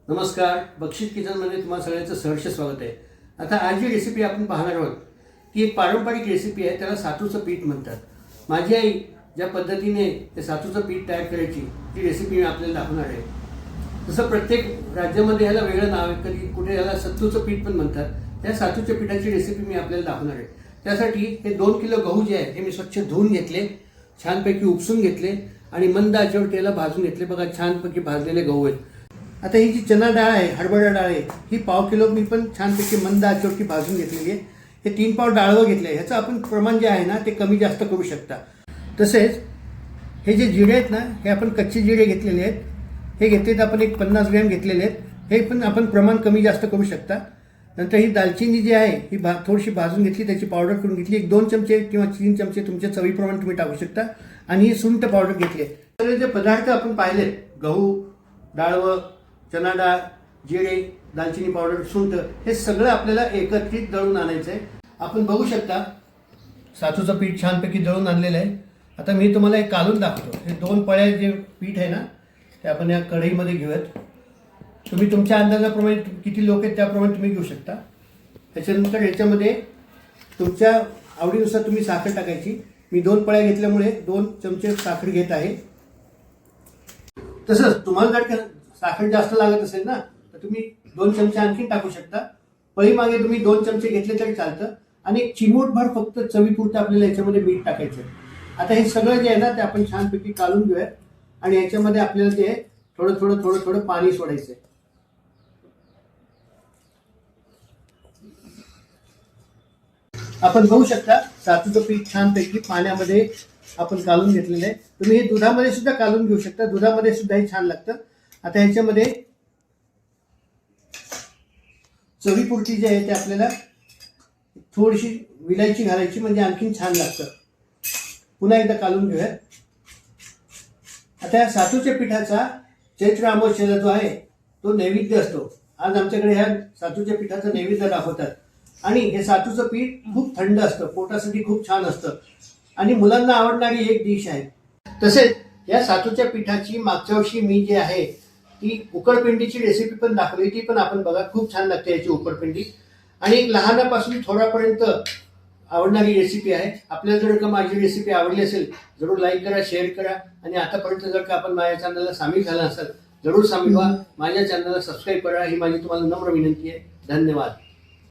नमस्कार. बक्षीस किचनमध्ये तुम्हाला सगळ्यांचं सहर्ष स्वागत आहे. आता आज जी रेसिपी आपण पाहणार आहोत ती एक पारंपरिक रेसिपी आहे. त्याला सातूचं पीठ म्हणतात. माझी आई ज्या पद्धतीने ते सातूचं पीठ तयार करायची ती रेसिपी मी आपल्याला दाखवणार आहे. तसं प्रत्येक राज्यामध्ये ह्याला वेगळं नाव आहे. कधी कुठे ह्याला सत्तूचं पीठ पण म्हणतात. त्या सातूच्या पीठाची रेसिपी मी आपल्याला दाखवणार आहे. त्यासाठी हे 2 किलो गहू जे आहे हे मी स्वच्छ धुवून घेतले, छानपैकी उपसून घेतले आणि मंद आचेवर त्याला भाजून घेतले. बघा छानपैकी भाजलेले गहू आहेत. आता ही जी चना डाळ आहे, हरभरा डाळ आहे, ही 1/2 किलो मी पण छानपैकी मंद आचेवरती भाजून घेतलेली आहे. हे 3 पाव डाळवं घेतलं आहे. ह्याचं आपण प्रमाण जे आहे ना ते कमी जास्त करू शकता. तसेच हे जे जिरे आहेत ना हे आपण कच्चे जिरे घेतलेले आहेत. हे घेतलेत आपण एक 50 ग्रॅम घेतलेले आहेत. हे पण आपण प्रमाण कमी जास्त करू शकता. नंतर ही दालचिनी जी आहे ही थोडीशी भाजून घेतली, त्याची पावडर करून घेतली. एक 2 चमचे किंवा 3 चमचे तुमच्या चवीप्रमाणे तुम्ही टाकू शकता. आणि ही सुंठ पावडर घेतली. सगळे जे पदार्थ आपण पाहिले, गहू, डाळवं, चना डाळ, जिरे, दालचिनी पावडर, सुंठ, हे सगळं आपल्याला एकत्रित दळून आणायचं आहे. आपण बघू शकता सातूचं पीठ छानपैकी दळून आणलेलं आहे. आता मी तुम्हाला एक कालून दाखवतो. हे 2 पळ्या जे पीठ आहे ना ते आपण या कढईमध्ये घेऊयात. तुम्ही तुमच्या अंदाजाप्रमाणे किती लोक आहेत त्याप्रमाणे तुम्ही घेऊ शकता. त्याच्यानंतर याच्यामध्ये तुमच्या आवडीनुसार तुम्ही साखर टाकायची. मी 2 पळ्या घेतल्यामुळे 2 चमचे साखर घेत आहे. तसंच तुम्हाला जर साखर जास्त लागत असेल ना तर तुम्ही 2 चमचे आणखी टाकू शकता. पळी मागे तुम्ही 2 चमचे घेतले तरी चालतं. आणि एक चिमूटभर फक्त चवीपुरतं आपल्याला याच्यामध्ये मीठ टाकायचं. आता हे सगळं जे आहे ना ते आपण छानपैकी काढून घेऊया. आणि याच्यामध्ये आपल्याला ते थोडं थोडं थोडं थोडं पाणी सोडायचं. आपण बघू शकता सातूचं पीठ छानपैकी पाण्यामध्ये आपण काढून घेतलेलं आहे. तुम्ही हे दुधामध्ये सुद्धा काढून घेऊ शकता. दुधामध्ये सुद्धा हे छान लागतं. आता ह्याच्यामध्ये चवीपुरती जे आहे ते आपल्याला थोडीशी विलायची घालायची, म्हणजे आणखीन छान लागतं. पुन्हा एकदा काढून घेऊया. आता या सातूच्या पिठाचा चैत्र अमावस्येला जो आहे तो नैवेद्य असतो. आज आमच्याकडे ह्या सातूच्या पिठाचा नैवेद्य दाखवतात. आणि हे सातूचं पीठ खूप थंड असतं, पोटासाठी खूप छान असतं आणि मुलांना आवडणारी एक डिश आहे. तसेच या सातूच्या पिठाची मागच्या वर्षी मी जे आहे ती उकडपिंडीची रेसिपी पण दाखवली. ती पण आपण बघा, खूप छान लागते याची उकडपिंडी. आणि लहानापासून थोड्यापर्यंत आवडणारी रेसिपी आहे. आपल्याला जर का माझी रेसिपी आवडली असेल जरूर लाईक करा, शेअर करा. आणि आतापर्यंत जर का आपण माझ्या चॅनलला सामील झाला असाल जरूर सामील व्हा. माझ्या चॅनलला सबस्क्राईब करा ही माझी तुम्हाला नम्र विनंती आहे. धन्यवाद.